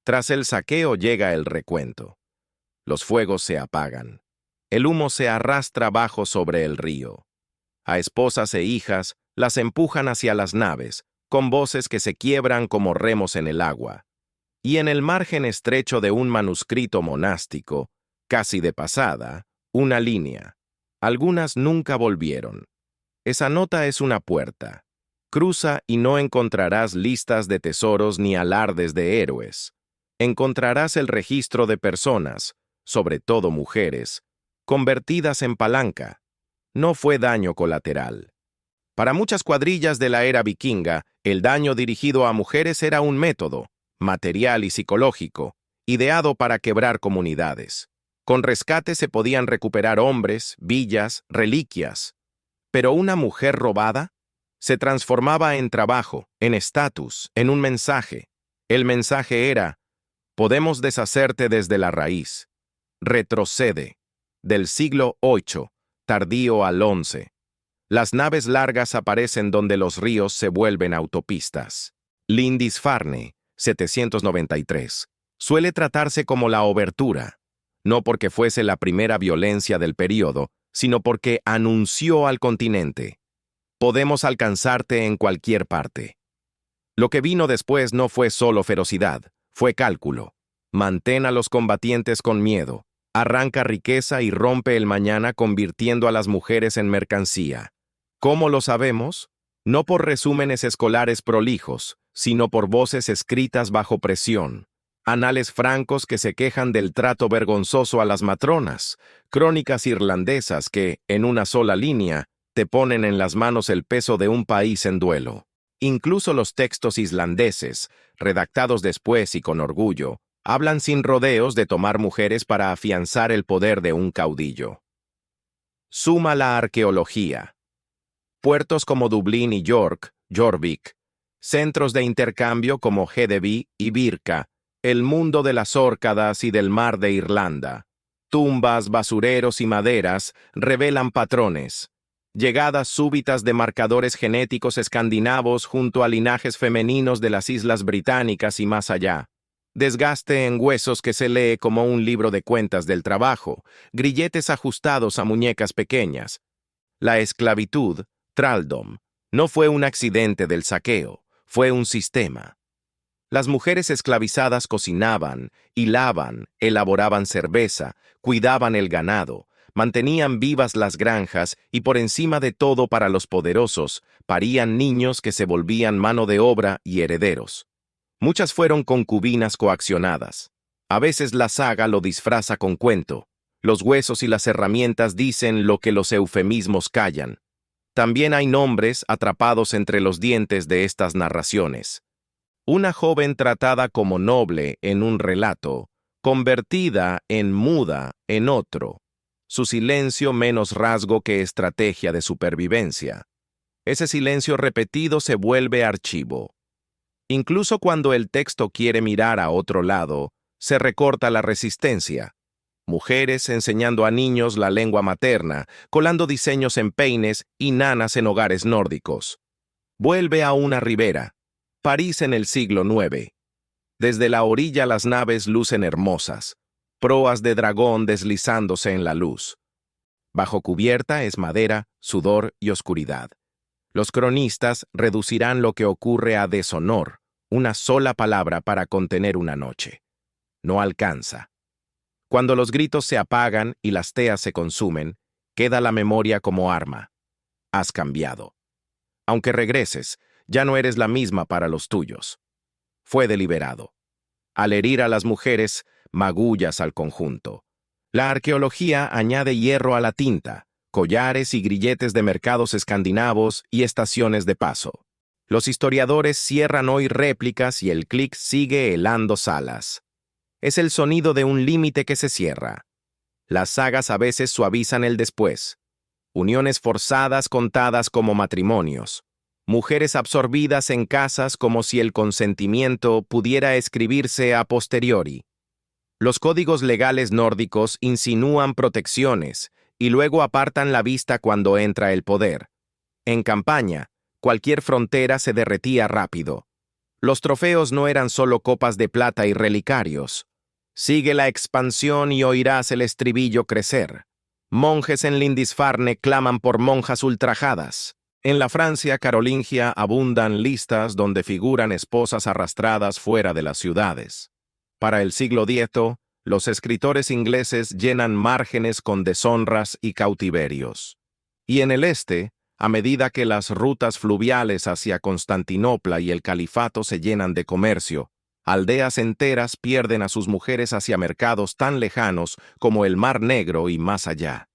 Tras el saqueo llega el recuento. Los fuegos se apagan. El humo se arrastra bajo sobre el río. A esposas e hijas las empujan hacia las naves, con voces que se quiebran como remos en el agua. Y en el margen estrecho de un manuscrito monástico, casi de pasada, una línea. Algunas nunca volvieron. Esa nota es una puerta. Cruza y no encontrarás listas de tesoros ni alardes de héroes. Encontrarás el registro de personas, sobre todo mujeres, convertidas en palanca. No fue daño colateral. Para muchas cuadrillas de la era vikinga, el daño dirigido a mujeres era un método, material y psicológico, ideado para quebrar comunidades. Con rescate se podían recuperar hombres, villas, reliquias. Pero una mujer robada se transformaba en trabajo, en estatus, en un mensaje. El mensaje era: podemos deshacerte desde la raíz. Retrocede. Del siglo VIII, tardío al XI. Las naves largas aparecen donde los ríos se vuelven autopistas. Lindisfarne, 793. Suele tratarse como la obertura, no porque fuese la primera violencia del período, sino porque anunció al continente: podemos alcanzarte en cualquier parte. Lo que vino después no fue solo ferocidad, fue cálculo. Mantén a los combatientes con miedo, arranca riqueza y rompe el mañana convirtiendo a las mujeres en mercancía. ¿Cómo lo sabemos? No por resúmenes escolares prolijos, sino por voces escritas bajo presión. Anales francos que se quejan del trato vergonzoso a las matronas, crónicas irlandesas que, en una sola línea, te ponen en las manos el peso de un país en duelo. Incluso los textos islandeses, redactados después y con orgullo, hablan sin rodeos de tomar mujeres para afianzar el poder de un caudillo. Suma la arqueología. Puertos como Dublín y York, Jorvik, centros de intercambio como Hedeby y Birka, el mundo de las órcadas y del mar de Irlanda. Tumbas, basureros y maderas revelan patrones. Llegadas súbitas de marcadores genéticos escandinavos junto a linajes femeninos de las islas británicas y más allá. Desgaste en huesos que se lee como un libro de cuentas del trabajo, grilletes ajustados a muñecas pequeñas. La esclavitud, thraldom, no fue un accidente del saqueo, fue un sistema. Las mujeres esclavizadas cocinaban, hilaban, elaboraban cerveza, cuidaban el ganado, mantenían vivas las granjas y por encima de todo para los poderosos, parían niños que se volvían mano de obra y herederos. Muchas fueron concubinas coaccionadas. A veces la saga lo disfraza con cuento. Los huesos y las herramientas dicen lo que los eufemismos callan. También hay nombres atrapados entre los dientes de estas narraciones. Una joven tratada como noble en un relato, convertida en muda en otro. Su silencio menos rasgo que estrategia de supervivencia. Ese silencio repetido se vuelve archivo. Incluso cuando el texto quiere mirar a otro lado, se recorta la resistencia. Mujeres enseñando a niños la lengua materna, colando diseños en peines y nanas en hogares nórdicos. Vuelve a una ribera. París en el siglo IX. Desde la orilla las naves lucen hermosas, proas de dragón deslizándose en la luz. Bajo cubierta es madera, sudor y oscuridad. Los cronistas reducirán lo que ocurre a deshonor, una sola palabra para contener una noche. No alcanza. Cuando los gritos se apagan y las teas se consumen, queda la memoria como arma. Has cambiado. Aunque regreses, ya no eres la misma para los tuyos. Fue deliberado. Al herir a las mujeres, magullas al conjunto. La arqueología añade hierro a la tinta, collares y grilletes de mercados escandinavos y estaciones de paso. Los historiadores cierran hoy réplicas y el clic sigue helando salas. Es el sonido de un límite que se cierra. Las sagas a veces suavizan el después. Uniones forzadas contadas como matrimonios. Mujeres absorbidas en casas como si el consentimiento pudiera escribirse a posteriori. Los códigos legales nórdicos insinúan protecciones y luego apartan la vista cuando entra el poder. En campaña, cualquier frontera se derretía rápido. Los trofeos no eran solo copas de plata y relicarios. Sigue la expansión y oirás el estribillo crecer. Monjes en Lindisfarne claman por monjas ultrajadas. En la Francia carolingia abundan listas donde figuran esposas arrastradas fuera de las ciudades. Para el siglo X, los escritores ingleses llenan márgenes con deshonras y cautiverios. Y en el este, a medida que las rutas fluviales hacia Constantinopla y el califato se llenan de comercio, aldeas enteras pierden a sus mujeres hacia mercados tan lejanos como el Mar Negro y más allá.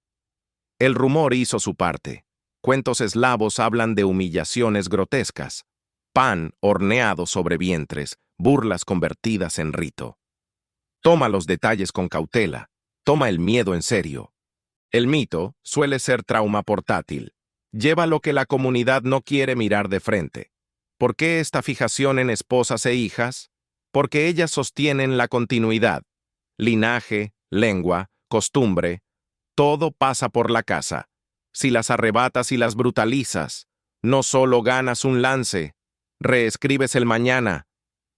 El rumor hizo su parte. Cuentos eslavos hablan de humillaciones grotescas, pan horneado sobre vientres, burlas convertidas en rito. Toma los detalles con cautela, toma el miedo en serio. El mito suele ser trauma portátil. Lleva lo que la comunidad no quiere mirar de frente. ¿Por qué esta fijación en esposas e hijas? Porque ellas sostienen la continuidad. Linaje, lengua, costumbre, todo pasa por la casa. Si las arrebatas y las brutalizas, no solo ganas un lance, reescribes el mañana.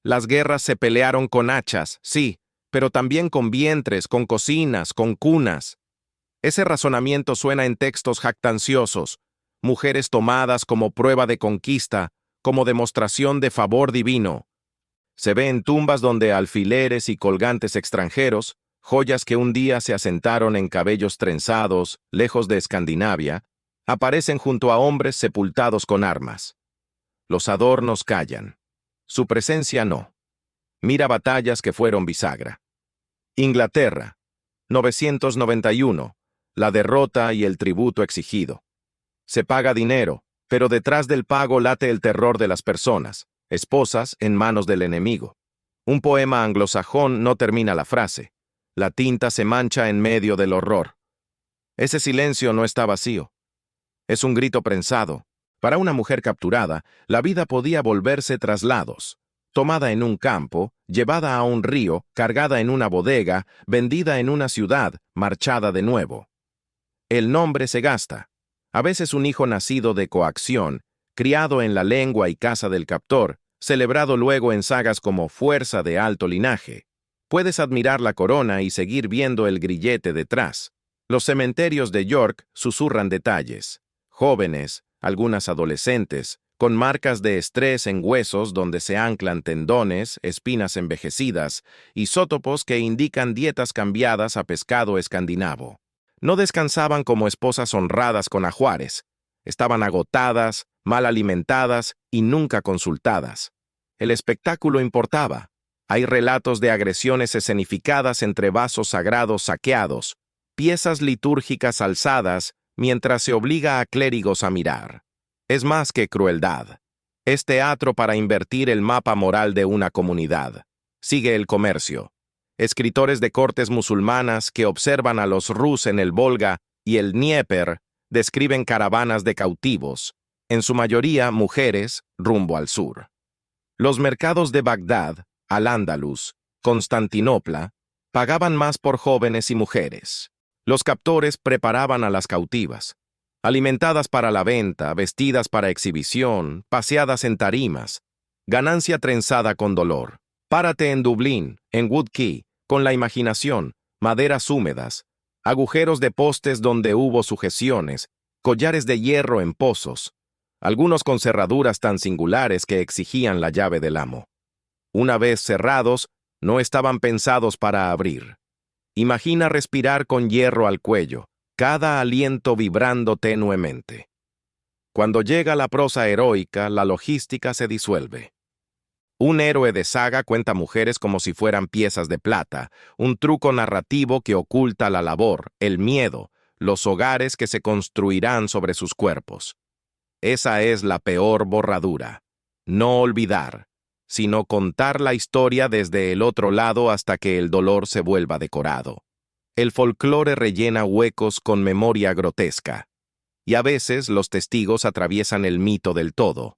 Las guerras se pelearon con hachas, sí, pero también con vientres, con cocinas, con cunas. Ese razonamiento suena en textos jactanciosos, mujeres tomadas como prueba de conquista, como demostración de favor divino. Se ve en tumbas donde alfileres y colgantes extranjeros, joyas que un día se asentaron en cabellos trenzados, lejos de Escandinavia, aparecen junto a hombres sepultados con armas. Los adornos callan. Su presencia no. Mira batallas que fueron bisagra. Inglaterra, 991, la derrota y el tributo exigido. Se paga dinero, pero detrás del pago late el terror de las personas, esposas en manos del enemigo. Un poema anglosajón no termina la frase. La tinta se mancha en medio del horror. Ese silencio no está vacío. Es un grito prensado. Para una mujer capturada, la vida podía volverse traslados. Tomada en un campo, llevada a un río, cargada en una bodega, vendida en una ciudad, marchada de nuevo. El nombre se gasta. A veces un hijo nacido de coacción, criado en la lengua y casa del captor, celebrado luego en sagas como Fuerza de alto linaje. Puedes admirar la corona y seguir viendo el grillete detrás. Los cementerios de York susurran detalles. Jóvenes, algunas adolescentes, con marcas de estrés en huesos donde se anclan tendones, espinas envejecidas, isótopos que indican dietas cambiadas a pescado escandinavo. No descansaban como esposas honradas con ajuares. Estaban agotadas, mal alimentadas y nunca consultadas. El espectáculo importaba. Hay relatos de agresiones escenificadas entre vasos sagrados saqueados, piezas litúrgicas alzadas mientras se obliga a clérigos a mirar. Es más que crueldad. Es teatro para invertir el mapa moral de una comunidad. Sigue el comercio. Escritores de cortes musulmanas que observan a los rus en el Volga y el Dnieper describen caravanas de cautivos, en su mayoría mujeres, rumbo al sur. Los mercados de Bagdad, Al-Ándalus, Constantinopla, pagaban más por jóvenes y mujeres. Los captores preparaban a las cautivas, alimentadas para la venta, vestidas para exhibición, paseadas en tarimas, ganancia trenzada con dolor. Párate en Dublín, en Wood Quay, con la imaginación, maderas húmedas, agujeros de postes donde hubo sujeciones, collares de hierro en pozos, algunos con cerraduras tan singulares que exigían la llave del amo. Una vez cerrados, no estaban pensados para abrir. Imagina respirar con hierro al cuello, cada aliento vibrando tenuemente. Cuando llega la prosa heroica, la logística se disuelve. Un héroe de saga cuenta mujeres como si fueran piezas de plata, un truco narrativo que oculta la labor, el miedo, los hogares que se construirán sobre sus cuerpos. Esa es la peor borradura. No olvidar, sino contar la historia desde el otro lado hasta que el dolor se vuelva decorado. El folclore rellena huecos con memoria grotesca. Y a veces los testigos atraviesan el mito del todo.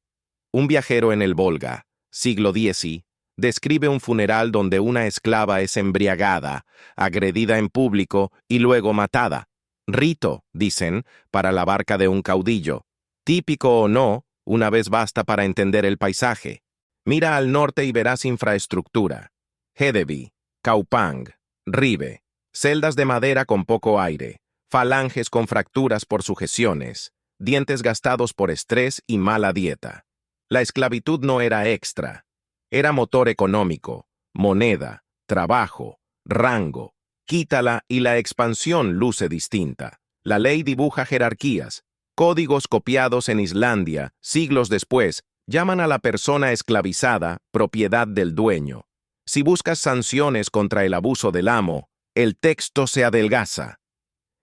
Un viajero en el Volga, siglo X, describe un funeral donde una esclava es embriagada, agredida en público y luego matada. Rito, dicen, para la barca de un caudillo. Típico o no, una vez basta para entender el paisaje. Mira al norte y verás infraestructura. Hedeby, Kaupang, Ribe, celdas de madera con poco aire, falanges con fracturas por sujeciones, dientes gastados por estrés y mala dieta. La esclavitud no era extra, era motor económico, moneda, trabajo, rango. Quítala y la expansión luce distinta. La ley dibuja jerarquías. Códigos copiados en Islandia, siglos después, llaman a la persona esclavizada propiedad del dueño. Si buscas sanciones contra el abuso del amo, el texto se adelgaza.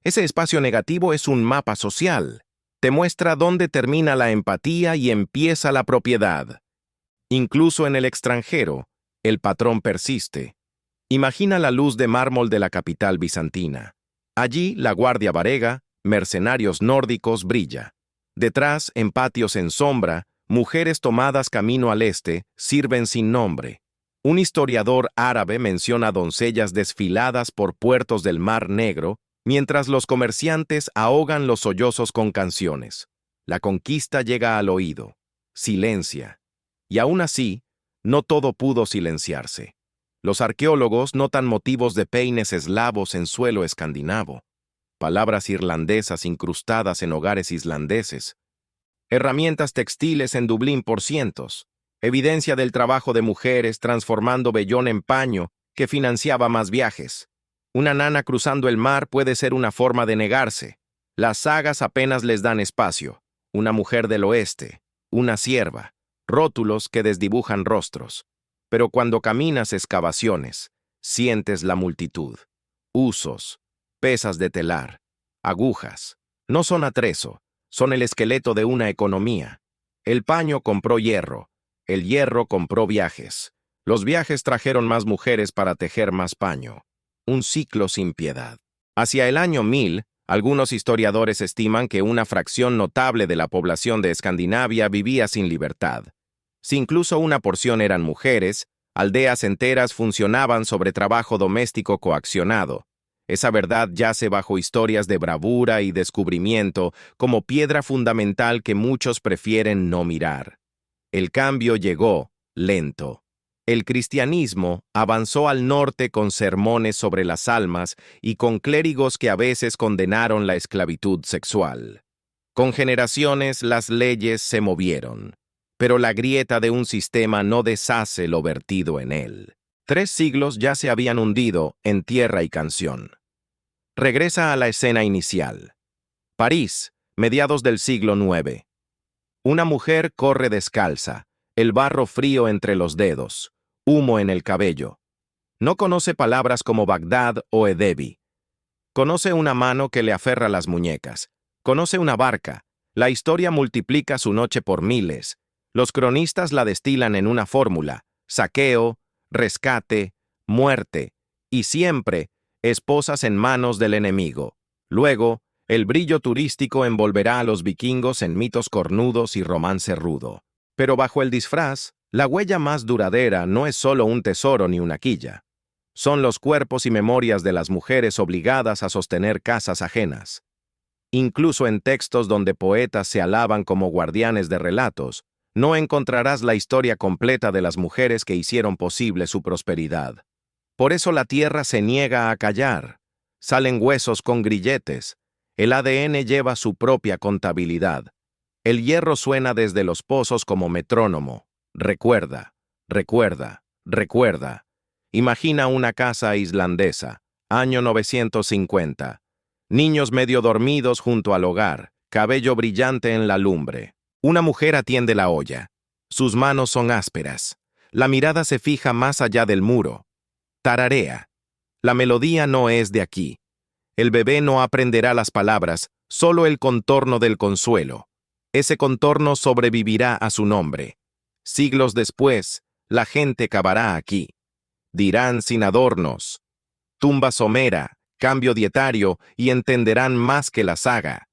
Ese espacio negativo es un mapa social. Te muestra dónde termina la empatía y empieza la propiedad. Incluso en el extranjero, el patrón persiste. Imagina la luz de mármol de la capital bizantina. Allí, la guardia varega, mercenarios nórdicos, brilla. Detrás, en patios en sombra, mujeres tomadas camino al este sirven sin nombre. Un historiador árabe menciona doncellas desfiladas por puertos del Mar Negro, mientras los comerciantes ahogan los sollozos con canciones. La conquista llega al oído. Silencia. Y aún así, no todo pudo silenciarse. Los arqueólogos notan motivos de peines eslavos en suelo escandinavo, palabras irlandesas incrustadas en hogares islandeses, herramientas textiles en Dublín por cientos, evidencia del trabajo de mujeres transformando vellón en paño que financiaba más viajes. Una nana cruzando el mar puede ser una forma de negarse. Las sagas apenas les dan espacio. Una mujer del oeste, una sierva, rótulos que desdibujan rostros. Pero cuando caminas excavaciones, sientes la multitud. Usos, pesas de telar, agujas. No son atrezo, son el esqueleto de una economía. El paño compró hierro, el hierro compró viajes. Los viajes trajeron más mujeres para tejer más paño. Un ciclo sin piedad. Hacia el año 1000, algunos historiadores estiman que una fracción notable de la población de Escandinavia vivía sin libertad. Si incluso una porción eran mujeres, aldeas enteras funcionaban sobre trabajo doméstico coaccionado. Esa verdad yace bajo historias de bravura y descubrimiento como piedra fundamental que muchos prefieren no mirar. El cambio llegó, lento. El cristianismo avanzó al norte con sermones sobre las almas y con clérigos que a veces condenaron la esclavitud sexual. Con generaciones las leyes se movieron. Pero la grieta de un sistema no deshace lo vertido en él. 3 siglos ya se habían hundido en tierra y canción. Regresa a la escena inicial. París, mediados del siglo IX. Una mujer corre descalza, el barro frío entre los dedos, humo en el cabello. No conoce palabras como Bagdad o Hedeby. Conoce una mano que le aferra las muñecas. Conoce una barca. La historia multiplica su noche por miles. Los cronistas la destilan en una fórmula: saqueo, rescate, muerte, y siempre esposas en manos del enemigo. Luego, el brillo turístico envolverá a los vikingos en mitos cornudos y romance rudo. Pero bajo el disfraz, la huella más duradera no es solo un tesoro ni una quilla. Son los cuerpos y memorias de las mujeres obligadas a sostener casas ajenas. Incluso en textos donde poetas se alaban como guardianes de relatos, no encontrarás la historia completa de las mujeres que hicieron posible su prosperidad. Por eso la tierra se niega a callar. Salen huesos con grilletes. El ADN lleva su propia contabilidad. El hierro suena desde los pozos como metrónomo. Recuerda, recuerda, recuerda. Imagina una casa islandesa, año 950. Niños medio dormidos junto al hogar, cabello brillante en la lumbre. Una mujer atiende la olla. Sus manos son ásperas. La mirada se fija más allá del muro. Tararea. La melodía no es de aquí. El bebé no aprenderá las palabras, solo el contorno del consuelo. Ese contorno sobrevivirá a su nombre. Siglos después, la gente cavará aquí. Dirán sin adornos: tumba somera, cambio dietario, y entenderán más que la saga.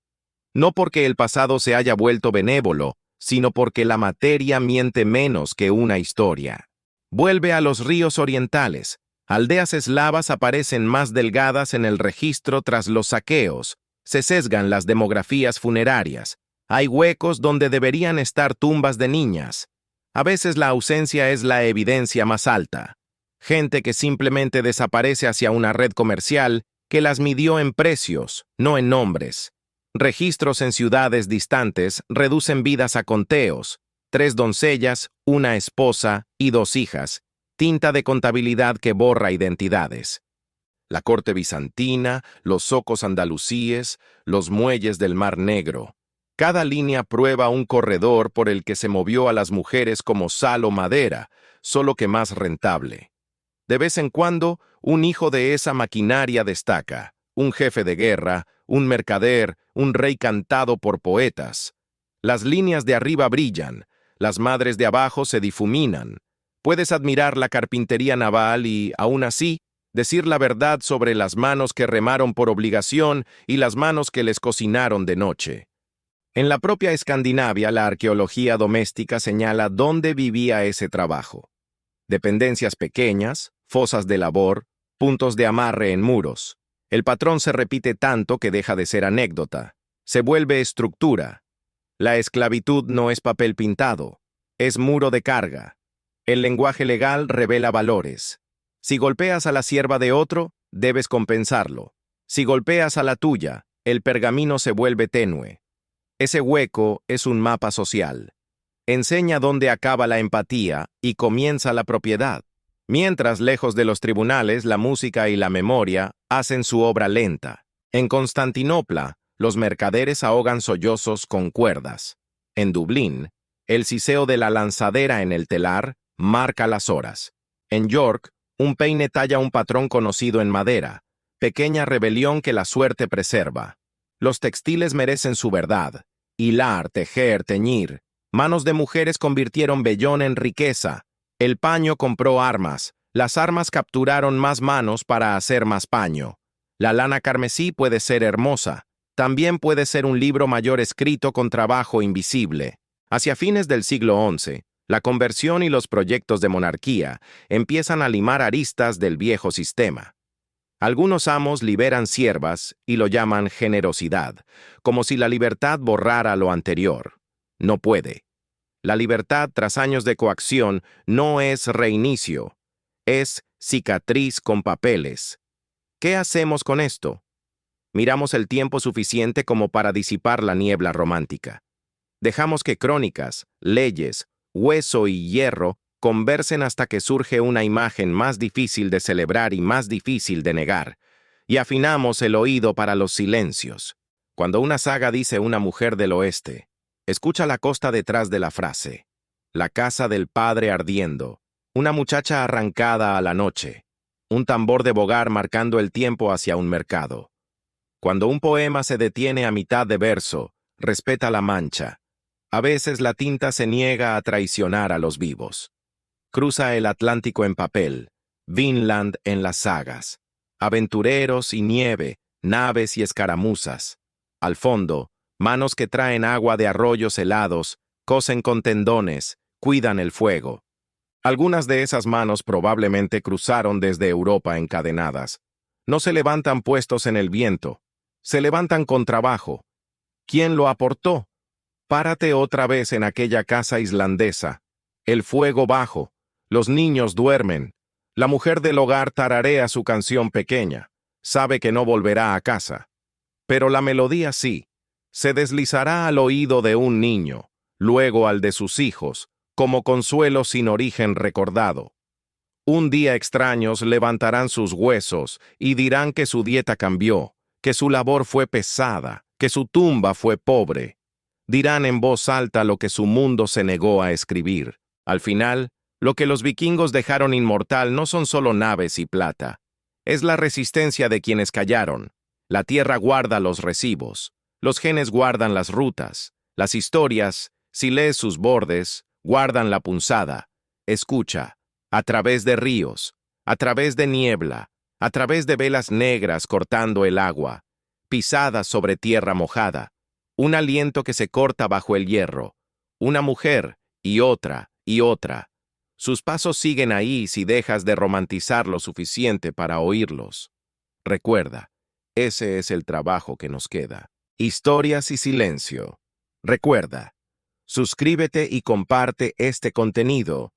No porque el pasado se haya vuelto benévolo, sino porque la materia miente menos que una historia. Vuelve a los ríos orientales. Aldeas eslavas aparecen más delgadas en el registro tras los saqueos. Se sesgan las demografías funerarias. Hay huecos donde deberían estar tumbas de niñas. A veces la ausencia es la evidencia más alta. Gente que simplemente desaparece hacia una red comercial que las midió en precios, no en nombres. Registros en ciudades distantes reducen vidas a conteos. 3 doncellas, una esposa y 2 hijas. Tinta de contabilidad que borra identidades. La corte bizantina, los zocos andalusíes, los muelles del Mar Negro. Cada línea prueba un corredor por el que se movió a las mujeres como sal o madera, solo que más rentable. De vez en cuando, un hijo de esa maquinaria destaca, un jefe de guerra, un mercader, un rey cantado por poetas. Las líneas de arriba brillan, las madres de abajo se difuminan. Puedes admirar la carpintería naval y, aún así, decir la verdad sobre las manos que remaron por obligación y las manos que les cocinaron de noche. En la propia Escandinavia, la arqueología doméstica señala dónde vivía ese trabajo. Dependencias pequeñas, fosas de labor, puntos de amarre en muros. El patrón se repite tanto que deja de ser anécdota. Se vuelve estructura. La esclavitud no es papel pintado, es muro de carga. El lenguaje legal revela valores. Si golpeas a la sierva de otro, debes compensarlo. Si golpeas a la tuya, el pergamino se vuelve tenue. Ese hueco es un mapa social. Enseña dónde acaba la empatía y comienza la propiedad. Mientras, lejos de los tribunales, la música y la memoria hacen su obra lenta. En Constantinopla, los mercaderes ahogan sollozos con cuerdas. En Dublín, el siseo de la lanzadera en el telar marca las horas. En York, un peine talla un patrón conocido en madera, pequeña rebelión que la suerte preserva. Los textiles merecen su verdad. Hilar, tejer, teñir. Manos de mujeres convirtieron vellón en riqueza. El paño compró armas. Las armas capturaron más manos para hacer más paño. La lana carmesí puede ser hermosa. También puede ser un libro mayor escrito con trabajo invisible. Hacia fines del siglo XI, la conversión y los proyectos de monarquía empiezan a limar aristas del viejo sistema. Algunos amos liberan siervas y lo llaman generosidad, como si la libertad borrara lo anterior. No puede. La libertad tras años de coacción no es reinicio, es cicatriz con papeles. ¿Qué hacemos con esto? Miramos el tiempo suficiente como para disipar la niebla romántica. Dejamos que crónicas, leyes, hueso y hierro conversen hasta que surge una imagen más difícil de celebrar y más difícil de negar, y afinamos el oído para los silencios. Cuando una saga dice una mujer del oeste, escucha la costa detrás de la frase. La casa del padre ardiendo, una muchacha arrancada a la noche, un tambor de bogar marcando el tiempo hacia un mercado. Cuando un poema se detiene a mitad de verso, respeta la mancha. A veces la tinta se niega a traicionar a los vivos. Cruza el Atlántico en papel, Vinland en las sagas. Aventureros y nieve, naves y escaramuzas. Al fondo, manos que traen agua de arroyos helados, cosen con tendones, cuidan el fuego. Algunas de esas manos probablemente cruzaron desde Europa encadenadas. No se levantan puestos en el viento, se levantan con trabajo. ¿Quién lo aportó? Párate otra vez en aquella casa islandesa. El fuego bajo, los niños duermen. La mujer del hogar tararea su canción pequeña. Sabe que no volverá a casa. Pero la melodía sí. Se deslizará al oído de un niño, luego al de sus hijos, como consuelo sin origen recordado. Un día extraños levantarán sus huesos y dirán que su dieta cambió, que su labor fue pesada, que su tumba fue pobre. Dirán en voz alta lo que su mundo se negó a escribir. Al final, lo que los vikingos dejaron inmortal no son solo naves y plata. Es la resistencia de quienes callaron. La tierra guarda los recibos. Los genes guardan las rutas. Las historias, si lees sus bordes, guardan la punzada. Escucha, a través de ríos, a través de niebla, a través de velas negras cortando el agua, pisadas sobre tierra mojada, un aliento que se corta bajo el hierro, una mujer y otra y otra. Sus pasos siguen ahí si dejas de romantizar lo suficiente para oírlos. Recuerda, ese es el trabajo que nos queda. Historias y silencio. Recuerda, Suscríbete y comparte este contenido.